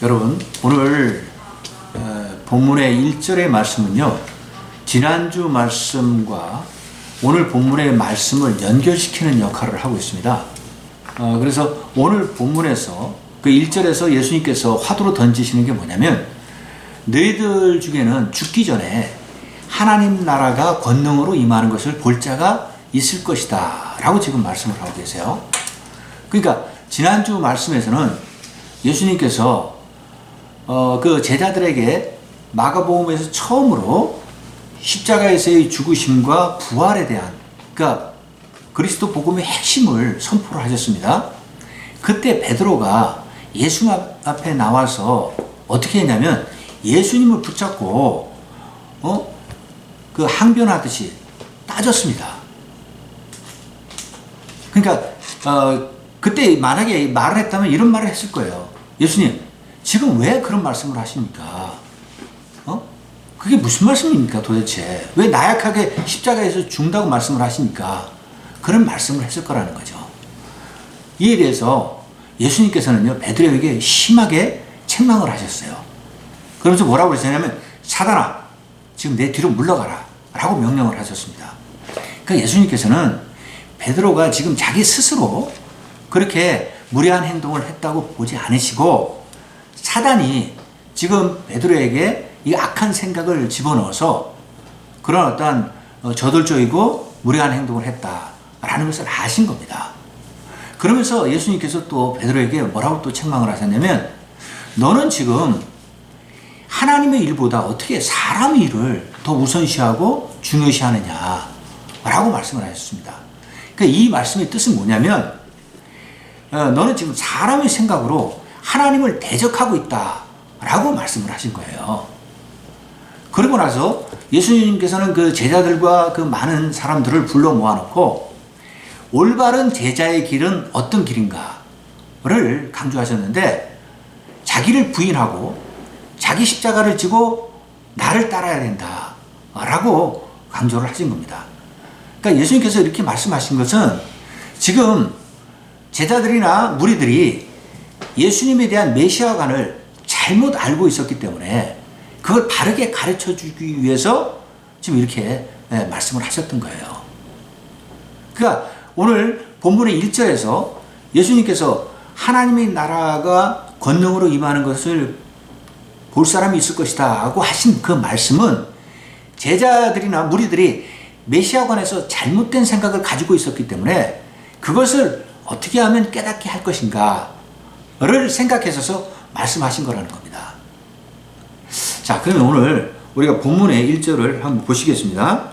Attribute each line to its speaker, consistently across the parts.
Speaker 1: 여러분, 오늘 본문의 1절의 말씀은요, 지난주 말씀과 오늘 본문의 말씀을 연결시키는 역할을 하고 있습니다. 그래서 오늘 본문에서 그 1절에서 예수님께서 화두로 던지시는 게 뭐냐면, 너희들 중에는 죽기 전에 하나님 나라가 권능으로 임하는 것을 볼 자가 있을 것이다 라고 지금 말씀을 하고 계세요. 그러니까 지난주 말씀에서는 예수님께서 그 제자들에게 마가복음에서 처음으로 십자가에서의 죽으심과 부활에 대한, 그러니까 그리스도 복음의 핵심을 선포를 하셨습니다. 그때 베드로가 예수 앞에 나와서 어떻게 했냐면 예수님을 붙잡고 그 항변하듯이 따졌습니다. 그러니까 그때 만약에 말을 했다면 이런 말을 했을 거예요. 예수님, 지금 왜 그런 말씀을 하십니까? 그게 무슨 말씀입니까 도대체? 왜 나약하게 십자가에서 죽는다고 말씀을 하십니까? 그런 말씀을 했을 거라는 거죠. 이에 대해서 예수님께서는요, 베드로에게 심하게 책망을 하셨어요. 그러면서 뭐라고 그러셨냐면, 사단아, 지금 내 뒤로 물러가라 라고 명령을 하셨습니다. 그러니까 예수님께서는 베드로가 지금 자기 스스로 그렇게 무례한 행동을 했다고 보지 않으시고, 사단이 지금 베드로에게 이 악한 생각을 집어넣어서 그런 어떤 저돌적이고 무례한 행동을 했다라는 것을 아신 겁니다. 그러면서 예수님께서 또 베드로에게 뭐라고 또 책망을 하셨냐면, 너는 지금 하나님의 일보다 어떻게 사람의 일을 더 우선시하고 중요시하느냐 라고 말씀을 하셨습니다. 그러니까 이 말씀의 뜻은 뭐냐면, 너는 지금 사람의 생각으로 하나님을 대적하고 있다 라고 말씀을 하신 거예요. 그러고 나서 예수님께서는 그 제자들과 그 많은 사람들을 불러 모아놓고 올바른 제자의 길은 어떤 길인가를 강조하셨는데, 자기를 부인하고 자기 십자가를 지고 나를 따라야 된다 라고 강조를 하신 겁니다. 그러니까 예수님께서 이렇게 말씀하신 것은 지금 제자들이나 무리들이 예수님에 대한 메시아관을 잘못 알고 있었기 때문에 그걸 바르게 가르쳐 주기 위해서 지금 이렇게 말씀을 하셨던 거예요. 그러니까 오늘 본문의 1절에서 예수님께서 하나님의 나라가 권능으로 임하는 것을 볼 사람이 있을 것이다 하고 하신 그 말씀은 제자들이나 무리들이 메시아관에서 잘못된 생각을 가지고 있었기 때문에 그것을 어떻게 하면 깨닫게 할 것인가를 생각해서 말씀하신 거라는 겁니다. 자, 그러면 오늘 우리가 본문의 1절을 한번 보시겠습니다.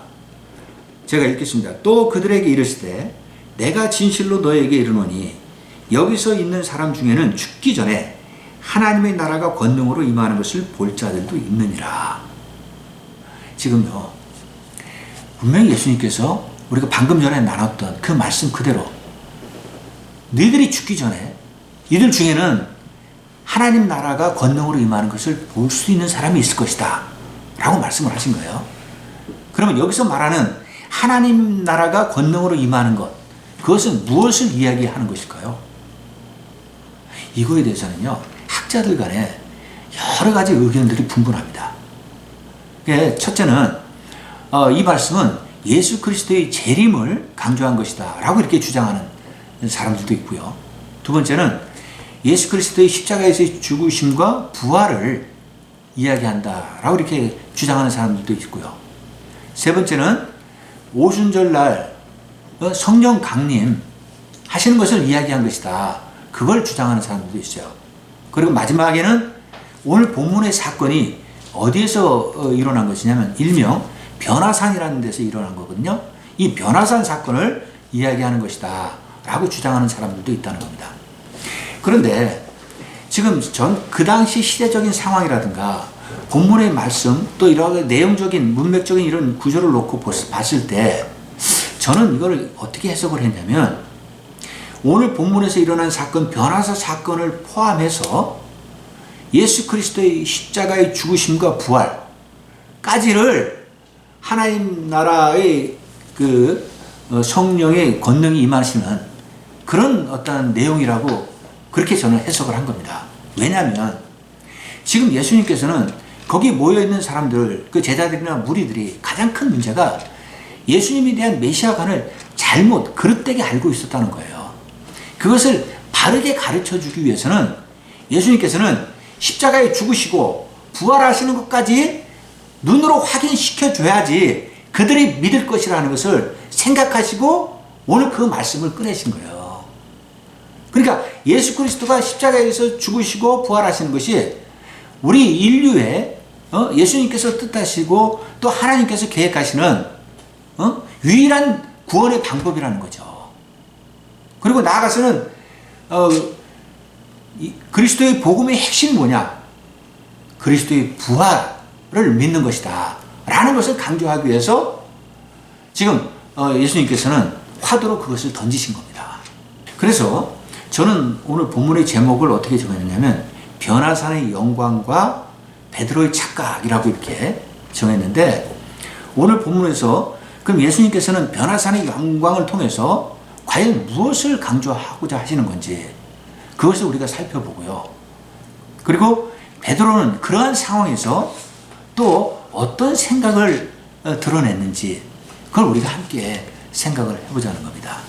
Speaker 1: 제가 읽겠습니다. 또 그들에게 이르시되 내가 진실로 너에게 이르노니 여기서 있는 사람 중에는 죽기 전에 하나님의 나라가 권능으로 임하는 것을 볼 자들도 있느니라. 지금요, 분명히 예수님께서 우리가 방금 전에 나눴던 그 말씀 그대로 너희들이 죽기 전에 이들 중에는 하나님 나라가 권능으로 임하는 것을 볼 수 있는 사람이 있을 것이다 라고 말씀을 하신 거예요. 그러면 여기서 말하는 하나님 나라가 권능으로 임하는 것, 그것은 무엇을 이야기하는 것일까요? 이거에 대해서는요, 학자들 간에 여러 가지 의견들이 분분합니다. 첫째는 이 말씀은 예수 그리스도의 재림을 강조한 것이다 라고 이렇게 주장하는 사람들도 있고요. 두 번째는 예수 그리스도의 십자가에서의 죽으심과 부활을 이야기한다 라고 이렇게 주장하는 사람들도 있고요. 세 번째는 오순절날 성령 강림 하시는 것을 이야기한 것이다, 그걸 주장하는 사람들도 있어요. 그리고 마지막에는 오늘 본문의 사건이 어디에서 일어난 것이냐면 일명 변화산이라는 데서 일어난 거거든요. 이 변화산 사건을 이야기하는 것이다 라고 주장하는 사람들도 있다는 겁니다. 그런데 지금 그 당시 시대적인 상황이라든가 본문의 말씀, 또 이런 내용적인 문맥적인 이런 구조를 놓고 봤을 때 저는 이걸 어떻게 해석을 했냐면, 오늘 본문에서 일어난 사건, 변화사 사건을 포함해서 예수 그리스도의 십자가의 죽으심과 부활까지를 하나님 나라의 그 성령의 권능이 임하시는 그런 어떤 내용이라고 그렇게 저는 해석을 한 겁니다. 왜냐하면 지금 예수님께서는 거기 모여있는 사람들, 그 제자들이나 무리들이 가장 큰 문제가 예수님에 대한 메시아관을 잘못 그릇되게 알고 있었다는 거예요. 그것을 바르게 가르쳐 주기 위해서는 예수님께서는 십자가에 죽으시고 부활하시는 것까지 눈으로 확인시켜 줘야지 그들이 믿을 것이라는 것을 생각하시고 오늘 그 말씀을 꺼내신 거예요. 그러니까 예수 그리스도가 십자가에서 죽으시고 부활하시는 것이 우리 인류의 예수님께서 뜻하시고 또 하나님께서 계획하시는 유일한 구원의 방법이라는 거죠. 그리고 나아가서는 그리스도의 복음의 핵심이 뭐냐? 그리스도의 부활을 믿는 것이다 라는 것을 강조하기 위해서 지금 예수님께서는 화두로 그것을 던지신 겁니다. 그래서 저는 오늘 본문의 제목을 어떻게 정했냐면 변화산의 영광과 베드로의 착각이라고 이렇게 정했는데, 오늘 본문에서 그럼 예수님께서는 변화산의 영광을 통해서 과연 무엇을 강조하고자 하시는 건지 그것을 우리가 살펴보고요. 그리고 베드로는 그러한 상황에서 또 어떤 생각을 드러냈는지 그걸 우리가 함께 생각을 해보자는 겁니다.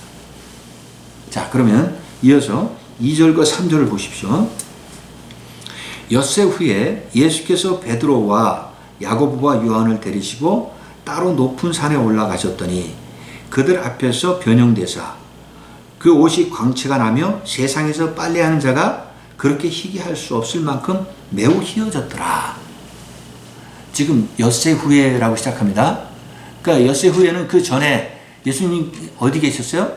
Speaker 1: 자, 그러면 이어서 2절과 3절을 보십시오. 엿새 후에 예수께서 베드로와 야고보와 요한을 데리시고 따로 높은 산에 올라가셨더니 그들 앞에서 변형되사 그 옷이 광채가 나며 세상에서 빨래하는 자가 그렇게 희귀할 수 없을 만큼 매우 희어졌더라. 지금 엿새 후에라고 시작합니다. 그러니까 엿새 후에는 그 전에 예수님 어디 계셨어요?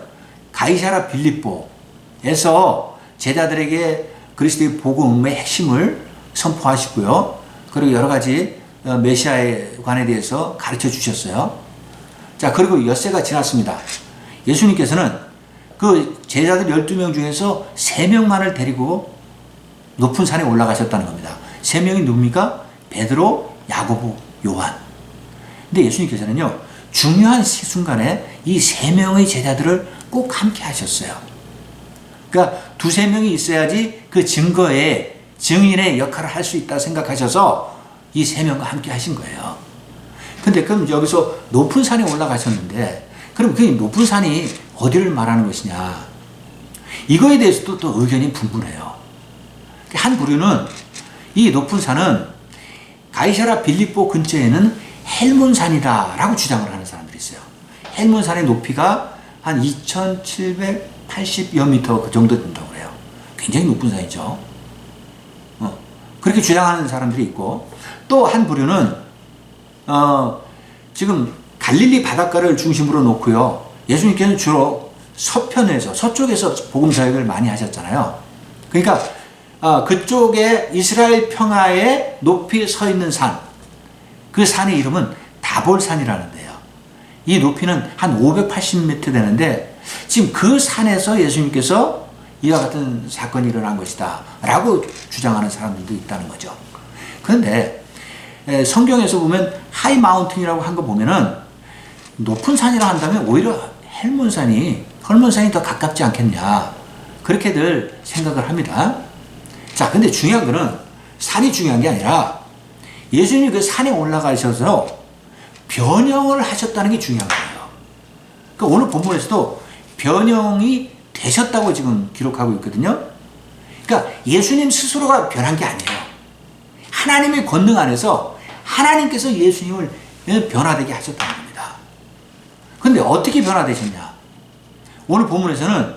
Speaker 1: 가이사랴 빌립보에서 제자들에게 그리스도의 복음의 핵심을 선포하시고요. 그리고 여러 가지 메시아에 관에 대해서 가르쳐 주셨어요. 자, 그리고 엿새가 지났습니다. 예수님께서는 그 제자들 12명 중에서 3명만을 데리고 높은 산에 올라가셨다는 겁니다. 3명이 누굽니까? 베드로, 야고보, 요한. 근데 예수님께서는요, 중요한 순간에 이 3명의 제자들을 꼭 함께 하셨어요. 그러니까 2-3명이 있어야지 그 증인의 역할을 할 수 있다 생각하셔서 이 3명과 함께 하신 거예요. 근데 그럼 여기서 높은 산에 올라가셨는데, 그럼 그 높은 산이 어디를 말하는 것이냐? 이거에 대해서도 또 의견이 분분해요. 한 부류는 이 높은 산은 가이사랴 빌립보 근처에는 헬몬산이다라고 주장을 하는 사람들이 있어요. 헬몬산의 높이가 한 2780여 미터 그 정도 된다고 그래요. 굉장히 높은 산이죠. 그렇게 주장하는 사람들이 있고, 또 한 부류는 지금 갈릴리 바닷가를 중심으로 놓고요. 예수님께서는 주로 서쪽에서 복음 사역을 많이 하셨잖아요. 그러니까 그쪽에 이스라엘 평야에 높이 서 있는 산, 그 산의 이름은 다볼산이라는데요. 이 높이는 한 580m 되는데 지금 그 산에서 예수님께서 이와 같은 사건이 일어난 것이다 라고 주장하는 사람들도 있다는 거죠. 그런데 성경에서 보면 하이 마운틴이라고 한 거 보면은 높은 산이라 한다면 오히려 헬몬산이 더 가깝지 않겠냐, 그렇게들 생각을 합니다. 자, 근데 중요한 거는 산이 중요한 게 아니라 예수님이 그 산에 올라가셔서 변형을 하셨다는 게 중요한 거예요. 그러니까 오늘 본문에서도 변형이 되셨다고 지금 기록하고 있거든요. 그러니까 예수님 스스로가 변한 게 아니에요. 하나님의 권능 안에서 하나님께서 예수님을 변화되게 하셨다는 겁니다. 그런데 어떻게 변화되셨냐? 오늘 본문에서는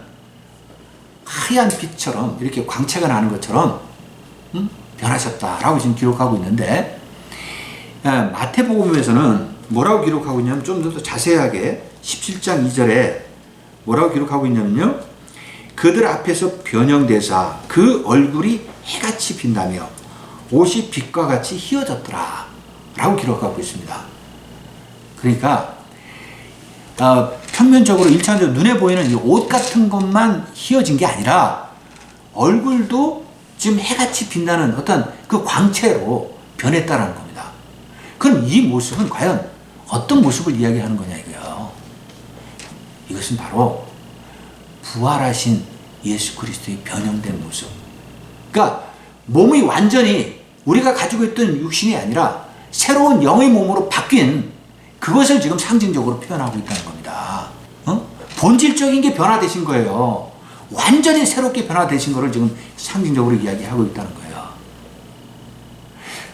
Speaker 1: 하얀 빛처럼 이렇게 광채가 나는 것처럼 변하셨다라고 지금 기록하고 있는데, 마태복음에서는 뭐라고 기록하고 있냐면 좀 더 자세하게 17장 2절에 뭐라고 기록하고 있냐면요, 그들 앞에서 변형되사 그 얼굴이 해같이 빛나며 옷이 빛과 같이 희어졌더라 라고 기록하고 있습니다. 그러니까 평면적으로 1차적으로 눈에 보이는 이 옷 같은 것만 희어진 게 아니라 얼굴도 지금 해같이 빛나는 어떤 그 광채로 변했다라는 겁니다. 그럼 이 모습은 과연 어떤 모습을 이야기하는 거냐 이거예요. 이것은 바로 부활하신 예수 그리스도의 변형된 모습. 그러니까 몸이 완전히 우리가 가지고 있던 육신이 아니라 새로운 영의 몸으로 바뀐 그것을 지금 상징적으로 표현하고 있다는 겁니다. 본질적인 게 변화되신 거예요. 완전히 새롭게 변화되신 거를 지금 상징적으로 이야기하고 있다는 거예요.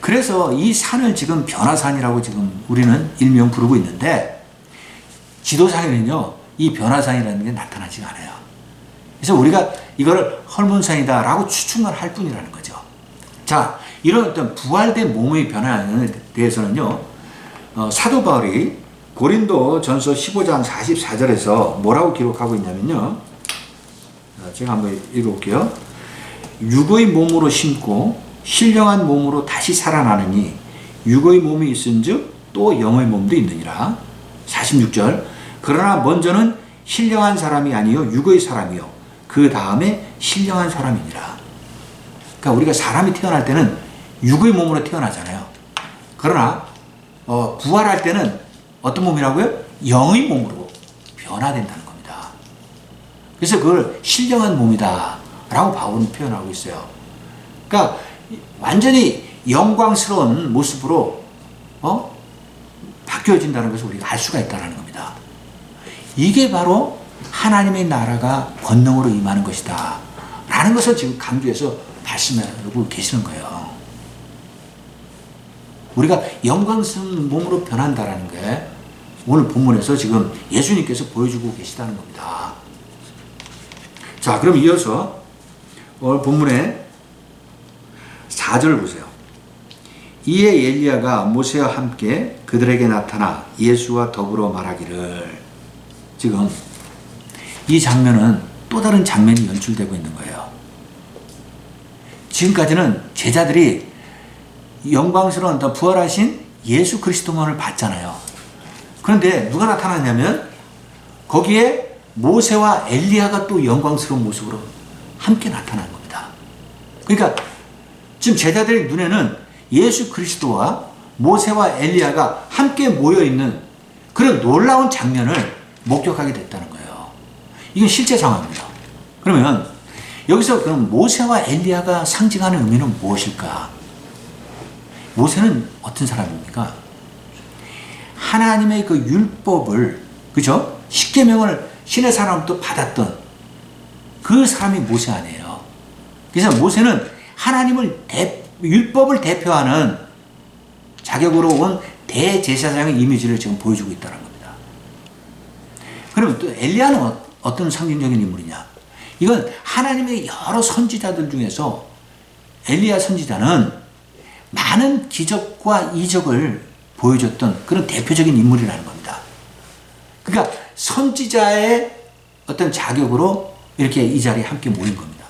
Speaker 1: 그래서 이 산을 지금 변화산이라고 지금 우리는 일명 부르고 있는데, 지도상에는요, 이 변화산이라는 게 나타나지가 않아요. 그래서 우리가 이거를 헐몬산이다라고 추측만 할 뿐이라는 거죠. 자, 이런 어떤 부활된 몸의 변화에 대해서는요, 사도 바울이 고린도 전서 15장 44절에서 뭐라고 기록하고 있냐면요, 제가 한번 읽어볼게요. 육의 몸으로 심고 신령한 몸으로 다시 살아나느니 육의 몸이 있은즉 또 영의 몸도 있느니라. 46절. 그러나 먼저는 신령한 사람이 아니요 육의 사람이요 그 다음에 신령한 사람이니라. 그러니까 우리가 사람이 태어날 때는 육의 몸으로 태어나잖아요. 그러나 부활할 때는 어떤 몸이라고요? 영의 몸으로 변화된다는 겁니다. 그래서 그걸 신령한 몸이다 라고 바울은 표현하고 있어요. 그러니까 완전히 영광스러운 모습으로 바뀌어진다는 것을 우리가 알 수가 있다는 겁니다. 이게 바로 하나님의 나라가 권능으로 임하는 것이다 라는 것을 지금 강조해서 말씀하고 계시는 거예요. 우리가 영광스러운 몸으로 변한다는 게 오늘 본문에서 지금 예수님께서 보여주고 계시다는 겁니다. 자, 그럼 이어서 오늘 본문의 4절 보세요. 이에 엘리야가 모세와 함께 그들에게 나타나 예수와 더불어 말하기를. 지금 이 장면은 또 다른 장면이 연출되고 있는 거예요. 지금까지는 제자들이 영광스러운 부활하신 예수 그리스도만을 봤잖아요. 그런데 누가 나타났냐면 거기에 모세와 엘리야가 또 영광스러운 모습으로 함께 나타난 겁니다. 그러니까 지금 제자들의 눈에는 예수 그리스도와 모세와 엘리야가 함께 모여있는 그런 놀라운 장면을 목격하게 됐다는 거예요. 이건 실제 상황입니다. 그러면 여기서 그럼 모세와 엘리야가 상징하는 의미는 무엇일까? 모세는 어떤 사람입니까? 하나님의 그 율법을, 그죠? 십계명을 신의 사람부터 받았던 그 사람이 모세 아니에요. 그래서 모세는 하나님을 율법을 대표하는 자격으로 온 대제사장의 이미지를 지금 보여주고 있다는 겁니다. 그럼 또 엘리야는 어떤 상징적인 인물이냐? 이건 하나님의 여러 선지자들 중에서 엘리야 선지자는 많은 기적과 이적을 보여줬던 그런 대표적인 인물이라는 겁니다. 그러니까 선지자의 어떤 자격으로 이렇게 이 자리에 함께 모인 겁니다.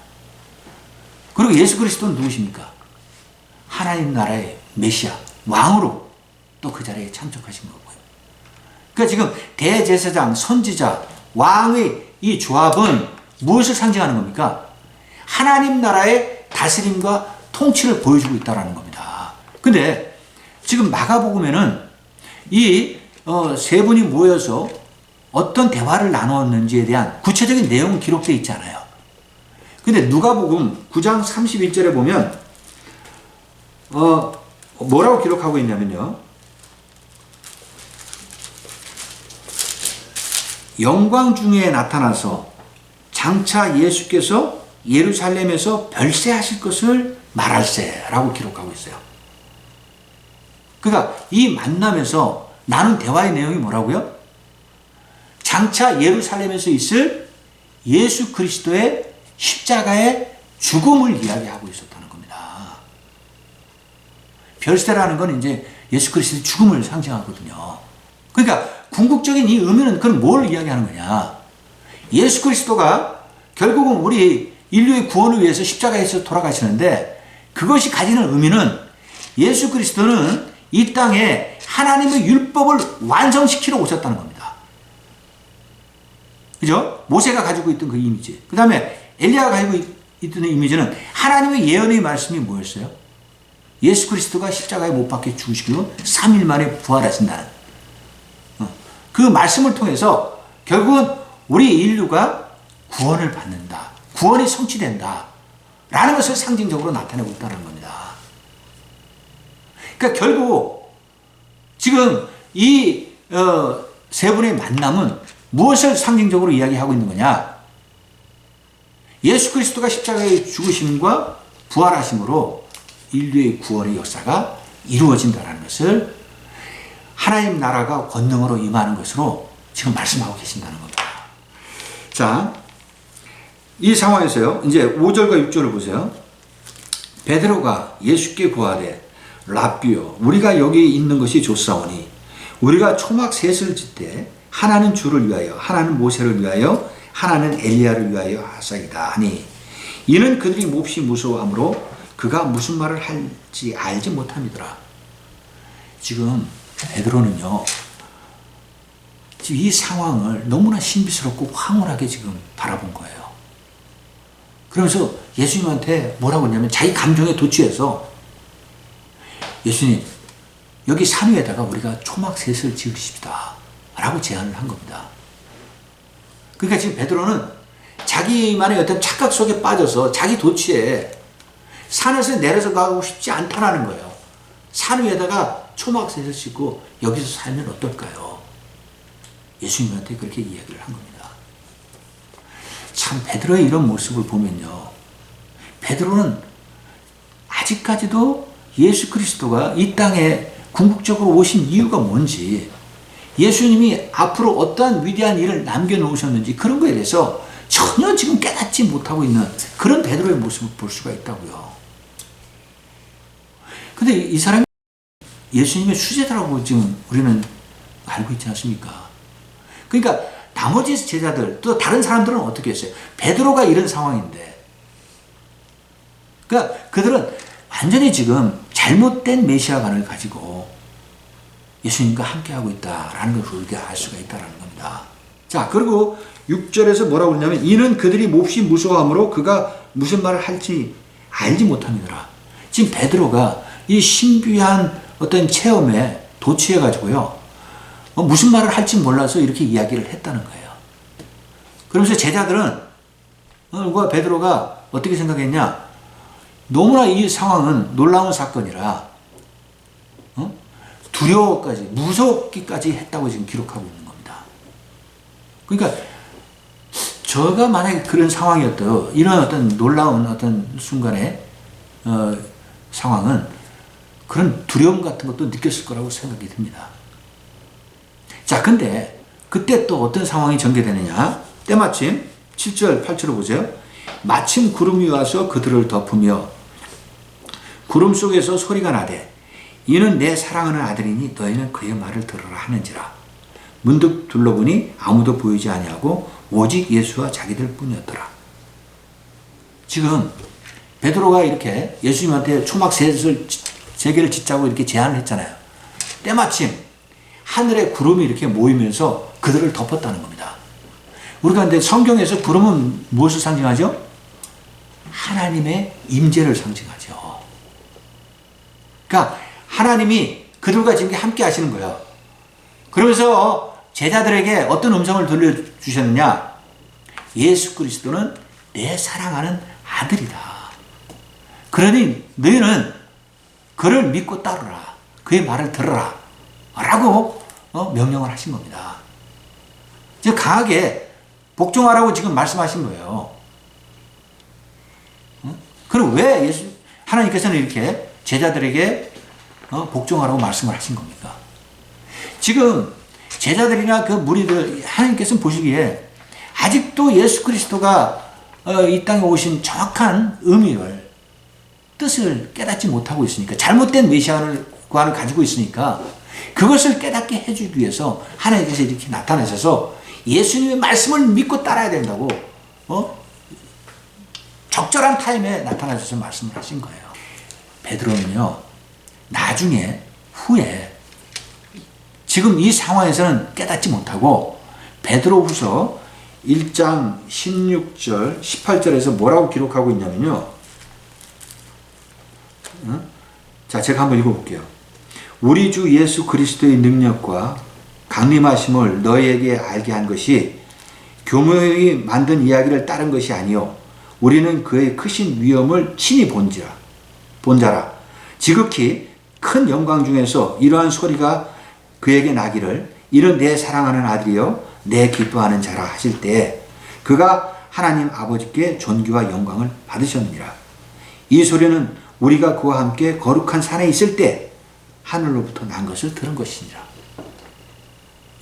Speaker 1: 그리고 예수 그리스도는 누구십니까? 하나님 나라의 메시아, 왕으로 또 그 자리에 참석하신 거고요. 그러니까 지금 대제사장, 선지자, 왕의 이 조합은 무엇을 상징하는 겁니까? 하나님 나라의 다스림과 통치를 보여주고 있다는 겁니다. 근데 지금 마가복음에는 이 세 분이 모여서 어떤 대화를 나누었는지에 대한 구체적인 내용은 기록되어 있지 않아요. 근데 누가복음 9장 31절에 보면 뭐라고 기록하고 있냐면요. 영광 중에 나타나서 장차 예수께서 예루살렘에서 별세하실 것을 말할세라고 기록하고 있어요. 그러니까 이 만남에서 나눈 대화의 내용이 뭐라고요? 장차 예루살렘에서 있을 예수 그리스도의 십자가의 죽음을 이야기하고 있었다는 겁니다. 별세라는 건 이제 예수 그리스도의 죽음을 상징하거든요. 그러니까 궁극적인 이 의미는 그럼 뭘 이야기하는 거냐? 예수 그리스도가 결국은 우리 인류의 구원을 위해서 십자가에서 돌아가시는데 그것이 가지는 의미는 예수 그리스도는 이 땅에 하나님의 율법을 완성시키러 오셨다는 겁니다. 그죠? 모세가 가지고 있던 그 이미지. 그 다음에 엘리야가 가지고 있던 이미지는 하나님의 예언의 말씀이 뭐였어요? 예수 그리스도가 십자가에 못 박혀 죽으시고 3일 만에 부활하신다는 그 말씀을 통해서 결국은 우리 인류가 구원을 받는다. 구원이 성취된다. 라는 것을 상징적으로 나타내고 있다는 겁니다. 그러니까 결국 지금 이 세 분의 만남은 무엇을 상징적으로 이야기하고 있는 거냐? 예수 그리스도가 십자가에 죽으심과 부활하심으로 인류의 구원의 역사가 이루어진다는 것을 하나님 나라가 권능으로 임하는 것으로 지금 말씀하고 계신다는 겁니다. 자, 이 상황에서요, 이제 5절과 6절을 보세요. 베드로가 예수께 구하되 랍비여, 우리가 여기 있는 것이 좋사오니 우리가 초막 셋을 짓되 하나는 주를 위하여, 하나는 모세를 위하여, 하나는 엘리야를 위하여 하사이다 하니 이는 그들이 몹시 무서워하므로 그가 무슨 말을 할지 알지 못함이더라. 지금 베드로는요, 지금 이 상황을 너무나 신비스럽고 황홀하게 지금 바라본 거예요. 그러면서 예수님한테 뭐라고 했냐면 자기 감정에 도취해서 예수님, 여기 산 위에다가 우리가 초막셋을 지으십시다 라고 제안을 한 겁니다. 그러니까 지금 베드로는 자기만의 어떤 착각 속에 빠져서 자기 도취에 산에서 내려서 가고 싶지 않다라는 거예요. 산 위에다가 초막셋을 짓고 여기서 살면 어떨까요? 예수님한테 그렇게 이야기를 한 겁니다. 참 베드로의 이런 모습을 보면요, 베드로는 아직까지도 예수 그리스도가 이 땅에 궁극적으로 오신 이유가 뭔지, 예수님이 앞으로 어떠한 위대한 일을 남겨놓으셨는지 그런 거에 대해서 전혀 지금 깨닫지 못하고 있는 그런 베드로의 모습을 볼 수가 있다고요. 근데 이 사람이 예수님의 수제자라고 지금 우리는 알고 있지 않습니까? 그러니까 나머지 제자들, 또 다른 사람들은 어떻게 했어요? 베드로가 이런 상황인데, 그러니까 그들은 완전히 지금 잘못된 메시아관을 가지고 예수님과 함께하고 있다라는 걸 우리가 알 수가 있다는 겁니다. 자, 그리고 6절에서 뭐라고 그러냐면 이는 그들이 몹시 무서워하므로 그가 무슨 말을 할지 알지 못함이더라. 지금 베드로가 이 신비한 어떤 체험에 도취해가지고요, 무슨 말을 할지 몰라서 이렇게 이야기를 했다는 거예요. 그러면서 제자들은 베드로가 어떻게 생각했냐? 너무나 이 상황은 놀라운 사건이라 두려워까지, 무섭기까지 했다고 지금 기록하고 있는 겁니다. 그러니까 저가 만약에 그런 상황이었던, 이런 어떤 놀라운 어떤 순간의 상황은 그런 두려움 같은 것도 느꼈을 거라고 생각이 듭니다. 자, 근데 그때 또 어떤 상황이 전개되느냐? 때마침 7절, 8절을 보세요. 마침 구름이 와서 그들을 덮으며 구름 속에서 소리가 나되 이는 내 사랑하는 아들이니 너희는 그의 말을 들으라 하는지라. 문득 둘러보니 아무도 보이지 아니하고 오직 예수와 자기들 뿐이었더라. 지금 베드로가 이렇게 예수님한테 초막 세 개를 짓자고 이렇게 제안을 했잖아요. 때마침 하늘에 구름이 이렇게 모이면서 그들을 덮었다는 겁니다. 우리가 근데 성경에서 구름은 무엇을 상징하죠? 하나님의 임재를 상징하죠. 그러니까 하나님이 그들과 지금 함께 하시는 거예요. 그러면서 제자들에게 어떤 음성을 들려주셨느냐? 예수 그리스도는 내 사랑하는 아들이다. 그러니 너희는 그를 믿고 따르라. 그의 말을 들으라. 라고 명령을 하신 겁니다. 즉 강하게 복종하라고 지금 말씀하신 거예요. 그럼 왜 하나님께서는 이렇게 제자들에게 복종하라고 말씀을 하신 겁니까? 지금 제자들이나 그 무리들, 하나님께서는 보시기에 아직도 예수 그리스도가 이 땅에 오신 정확한 의미를, 뜻을 깨닫지 못하고 있으니까, 잘못된 메시아관을 가지고 있으니까 그것을 깨닫게 해주기 위해서 하나님께서 이렇게 나타나셔서 예수님의 말씀을 믿고 따라야 된다고 적절한 타임에 나타나셔서 말씀을 하신 거예요. 베드로는요, 나중에 후에 지금 이 상황에서는 깨닫지 못하고 베드로후서 1장 16절 18절에서 뭐라고 기록하고 있냐면요, 자, 제가 한번 읽어볼게요. 우리 주 예수 그리스도의 능력과 강림하심을 너희에게 알게 한 것이 교묘히 만든 이야기를 따른 것이 아니요 우리는 그의 크신 위엄을 친히 본자라. 지극히 큰 영광 중에서 이러한 소리가 그에게 나기를 이는 내 사랑하는 아들이요 내 기뻐하는 자라 하실 때 그가 하나님 아버지께 존귀와 영광을 받으셨느니라. 이 소리는 우리가 그와 함께 거룩한 산에 있을 때 하늘로부터 난 것을 들은 것이니라.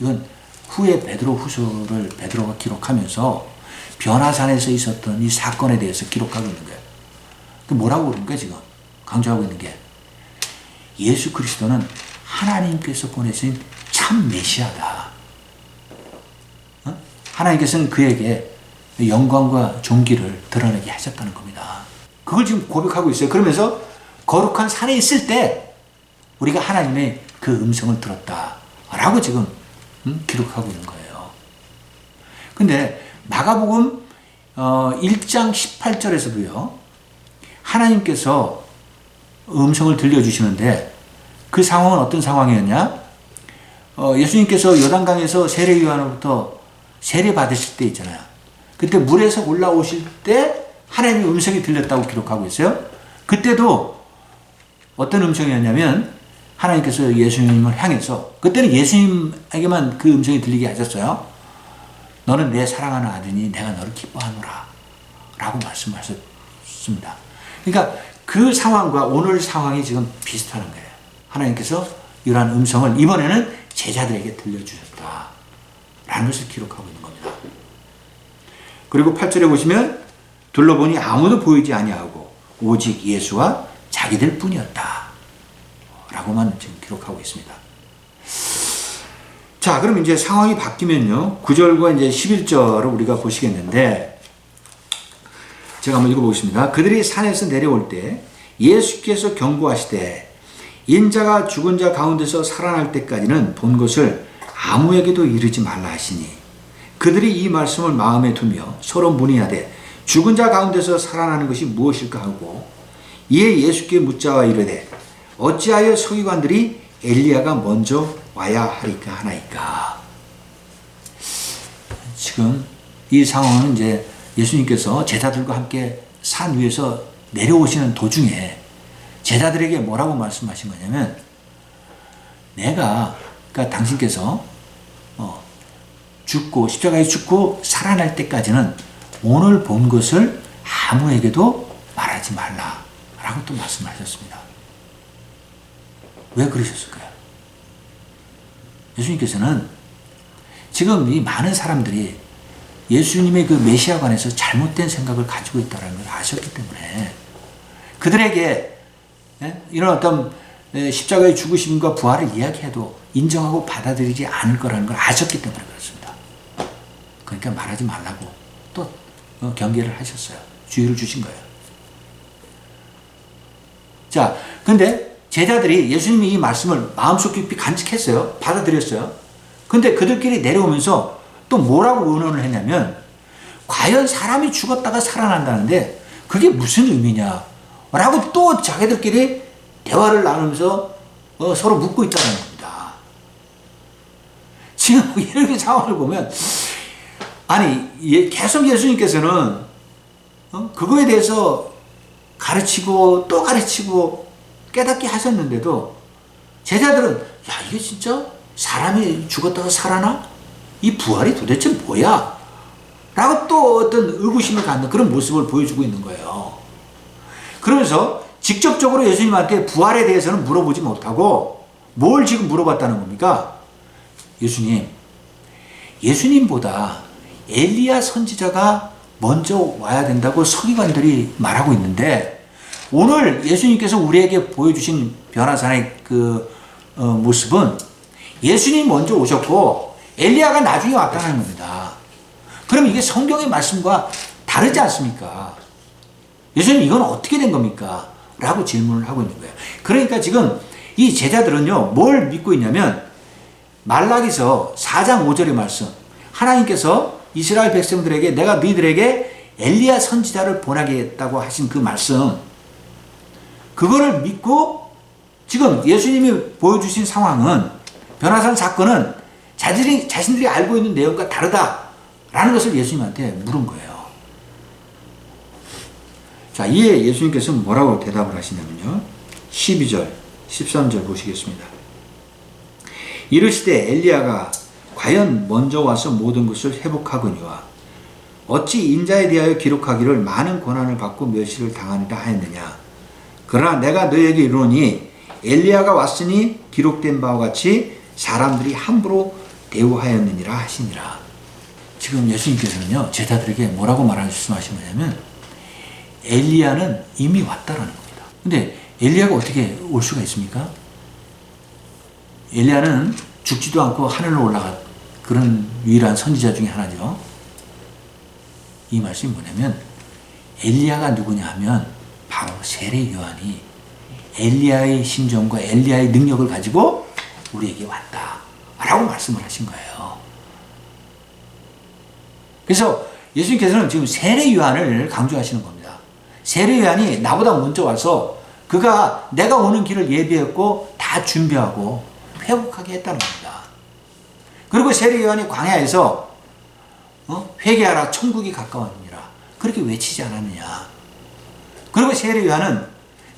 Speaker 1: 이건 후에 베드로 후서를 베드로가 기록하면서 변화산에서 있었던 이 사건에 대해서 기록하고 있는 거예요. 그 뭐라고 그러는 거야 지금? 강조하고 있는 게 예수 그리스도는 하나님께서 보내신 참 메시아다. 하나님께서는 그에게 영광과 존귀를 드러내게 하셨다는 겁니다. 그걸 지금 고백하고 있어요. 그러면서 거룩한 산에 있을 때 우리가 하나님의 그 음성을 들었다라고 지금 기록하고 있는 거예요. 근데 마가복음 1장 18절에서도요. 하나님께서 음성을 들려주시는데 그 상황은 어떤 상황이었냐? 예수님께서 요단강에서 세례 요한으로부터 세례 받으실 때 있잖아요. 그때 물에서 올라오실 때 하나님의 음성이 들렸다고 기록하고 있어요. 그때도 어떤 음성이었냐면 하나님께서 예수님을 향해서 그때는 예수님에게만 그 음성이 들리게 하셨어요. 너는 내 사랑하는 아들이니 내가 너를 기뻐하노라 라고 말씀하셨습니다. 그러니까 그 상황과 오늘 상황이 지금 비슷하는 거예요. 하나님께서 이러한 음성을 이번에는 제자들에게 들려주셨다 라는 것을 기록하고 있는 겁니다. 그리고 8절에 보시면 둘러보니 아무도 보이지 아니하고 오직 예수와 자기들 뿐이었다 라고만 지금 기록하고 있습니다. 자, 그럼 이제 상황이 바뀌면요. 9절과 이제 11절을 우리가 보시겠는데 제가 한번 읽어보겠습니다. 그들이 산에서 내려올 때 예수께서 경고하시되 인자가 죽은 자 가운데서 살아날 때까지는 본 것을 아무에게도 이르지 말라 하시니 그들이 이 말씀을 마음에 두며 서로 문의하되 죽은 자 가운데서 살아나는 것이 무엇일까 하고 이에 예수께 묻자와 이르되 어찌하여 서기관들이 엘리야가 먼저 와야 하리까 하나이까. 지금 이 상황은 이제 예수님께서 제자들과 함께 산 위에서 내려오시는 도중에 제자들에게 뭐라고 말씀하신 거냐면 그러니까 당신께서 죽고 십자가에 죽고 살아날 때까지는 오늘 본 것을 아무에게도 말하지 말라 라고 또 말씀하셨습니다. 왜 그러셨을까요? 예수님께서는 지금 이 많은 사람들이 예수님의 그 메시아 관해서 잘못된 생각을 가지고 있다는 걸 아셨기 때문에 그들에게 이런 어떤 십자가의 죽으심과 부활을 이야기해도 인정하고 받아들이지 않을 거라는 걸 아셨기 때문에 그렇습니다. 그러니까 말하지 말라고 또 경계를 하셨어요. 주의를 주신 거예요. 자, 근데 제자들이 예수님이 이 말씀을 마음속 깊이 간직했어요. 받아들였어요. 근데 그들끼리 내려오면서 또 뭐라고 의논을 했냐면 과연 사람이 죽었다가 살아난다는데 그게 무슨 의미냐 라고 또 자기들끼리 대화를 나누면서 서로 묻고 있다는 겁니다. 지금 이런 상황을 보면 아니 계속 예수님께서는 그거에 대해서 가르치고 또 가르치고 깨닫게 하셨는데도 제자들은 야 이게 진짜 사람이 죽었다가 살아나? 이 부활이 도대체 뭐야? 라고 또 어떤 의구심을 갖는 그런 모습을 보여주고 있는 거예요. 그러면서 직접적으로 예수님한테 부활에 대해서는 물어보지 못하고 뭘 지금 물어봤다는 겁니까? 예수님보다 엘리야 선지자가 먼저 와야 된다고 서기관들이 말하고 있는데 오늘 예수님께서 우리에게 보여주신 변화산의 그 모습은 예수님이 먼저 오셨고 엘리야가 나중에 왔다는 겁니다. 그럼 이게 성경의 말씀과 다르지 않습니까? 예수님 이건 어떻게 된 겁니까? 라고 질문을 하고 있는 거예요. 그러니까 지금 이 제자들은요 뭘 믿고 있냐면 말라기서 4장 5절의 말씀 하나님께서 이스라엘 백성들에게 내가 너희들에게 엘리야 선지자를 보내겠다고 하신 그 말씀 그거를 믿고 지금 예수님이 보여주신 상황은 변화산 사건은 자신들이 알고 있는 내용과 다르다라는 것을 예수님한테 물은 거예요. 자, 이에 예수님께서 뭐라고 대답을 하시냐면요. 12절 13절 보시겠습니다. 이르시되 엘리야가 과연 먼저 와서 모든 것을 회복하거니와 어찌 인자에 대하여 기록하기를 많은 고난을 받고 멸시를 당하리라 하였느냐. 그러나 내가 너에게 이르노니 엘리야가 왔으니 기록된 바와 같이 사람들이 함부로 대우하였느니라 하시니라. 지금 예수님께서는요, 제자들에게 뭐라고 말씀하신 거냐면 엘리야는 이미 왔다라는 겁니다. 근데 엘리야가 어떻게 올 수가 있습니까? 엘리야는 죽지도 않고 하늘로 올라간 그런 유일한 선지자 중에 하나죠. 이 말씀이 뭐냐면 엘리야가 누구냐 하면 바로 세례 요한이 엘리야의 심정과 엘리야의 능력을 가지고 우리에게 왔다라고 말씀을 하신 거예요. 그래서 예수님께서는 지금 세례 요한을 강조하시는 겁니다. 세례 요한이 나보다 먼저 와서 그가 내가 오는 길을 예비했고 다 준비하고 회복하게 했다는 겁니다. 그리고 세례 요한이 광야에서 회개하라 천국이 가까웠느니라 그렇게 외치지 않았느냐. 그리고 세례 요한은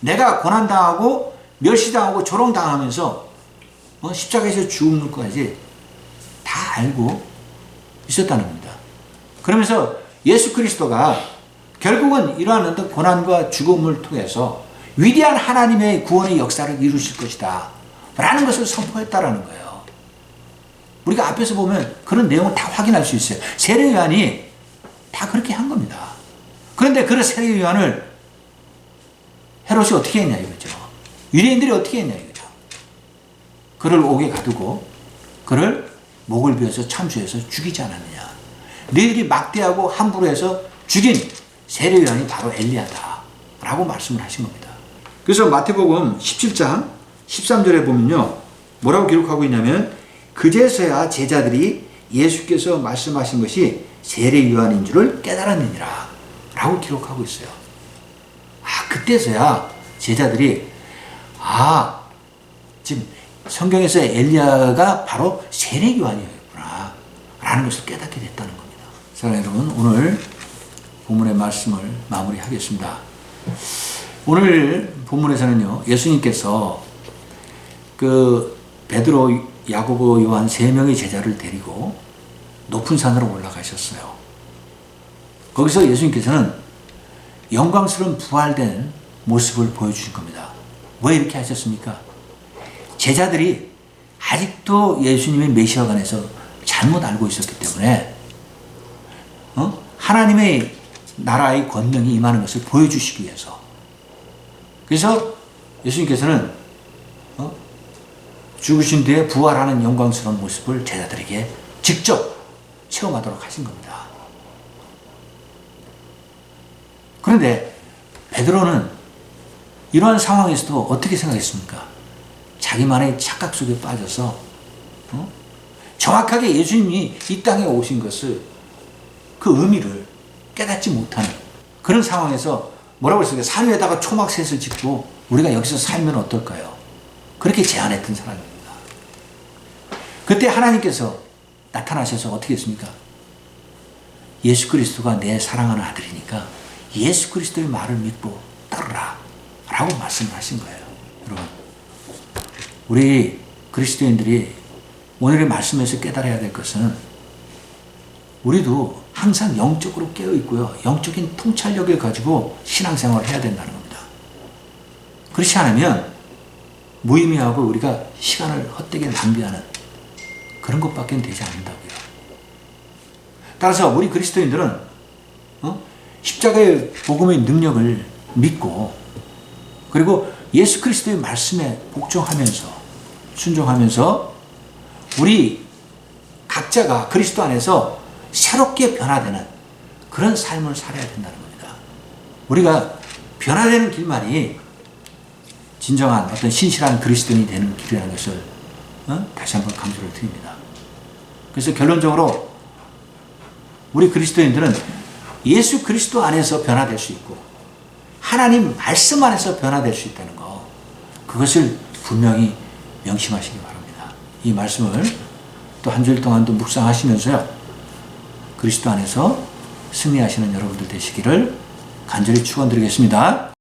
Speaker 1: 내가 고난당하고 멸시당하고 조롱당하면서 십자가에서 죽는 것까지 다 알고 있었다는 겁니다. 그러면서 예수 그리스도가 결국은 이러한 어떤 고난과 죽음을 통해서 위대한 하나님의 구원의 역사를 이루실 것이다 라는 것을 선포했다라는 거예요. 우리가 앞에서 보면 그런 내용을 다 확인할 수 있어요. 세례 요한이 다 그렇게 한 겁니다. 그런데 그 세례 요한을 헤롯이 어떻게 했냐 이거죠. 유대인들이 어떻게 했냐 이거죠. 그를 옥에 가두고 그를 목을 베어서 참수해서 죽이지 않았느냐. 너희들이 막대하고 함부로 해서 죽인 세례 요한이 바로 엘리야다 라고 말씀을 하신 겁니다. 그래서 마태복음 17장 13절에 보면요, 뭐라고 기록하고 있냐면 그제서야 제자들이 예수께서 말씀하신 것이 세례 요한인 줄을 깨달았느니라 라고 기록하고 있어요. 그때서야 제자들이 지금 성경에서 엘리야가 바로 세례 요한이었구나 라는 것을 깨닫게 됐다는 겁니다. 사랑하는 여러분, 오늘 본문의 말씀을 마무리하겠습니다. 오늘 본문에서는요, 예수님께서 그 베드로, 야고보, 요한 3명의 제자를 데리고 높은 산으로 올라가셨어요. 거기서 예수님께서는 영광스러운 부활된 모습을 보여주신 겁니다. 왜 이렇게 하셨습니까? 제자들이 아직도 예수님의 메시아에 관해서 잘못 알고 있었기 때문에 하나님의 나라의 권능이 임하는 것을 보여주시기 위해서. 그래서 예수님께서는 죽으신 뒤에 부활하는 영광스러운 모습을 제자들에게 직접 체험하도록 하신 겁니다. 그런데 베드로는 이러한 상황에서도 어떻게 생각했습니까? 자기만의 착각 속에 빠져서 정확하게 예수님이 이 땅에 오신 것을, 그 의미를 깨닫지 못하는 그런 상황에서 뭐라고 했습니까? 산 위에다가 초막셋을 짓고 우리가 여기서 살면 어떨까요? 그렇게 제안했던 사람입니다. 그때 하나님께서 나타나셔서 어떻게 했습니까? 예수 그리스도가 내 사랑하는 아들이니까 예수 그리스도의 말을 믿고 따르라 라고 말씀을 하신 거예요. 여러분, 우리 그리스도인들이 오늘의 말씀에서 깨달아야 될 것은 우리도 항상 영적으로 깨어 있고요, 영적인 통찰력을 가지고 신앙생활을 해야 된다는 겁니다. 그렇지 않으면 무의미하고 우리가 시간을 헛되게 낭비하는 그런 것밖에 되지 않는다고요. 따라서 우리 그리스도인들은 십자가의 복음의 능력을 믿고, 그리고 예수 그리스도의 말씀에 복종하면서 순종하면서 우리 각자가 그리스도 안에서 새롭게 변화되는 그런 삶을 살아야 된다는 겁니다. 우리가 변화되는 길만이 진정한 어떤 신실한 그리스도인이 되는 길이라는 것을 다시 한번 강조를 드립니다. 그래서 결론적으로 우리 그리스도인들은 예수 그리스도 안에서 변화될 수 있고 하나님 말씀 안에서 변화될 수 있다는 거, 그것을 분명히 명심하시기 바랍니다. 이 말씀을 또 한 주일 동안도 묵상하시면서요, 그리스도 안에서 승리하시는 여러분들 되시기를 간절히 축원드리겠습니다.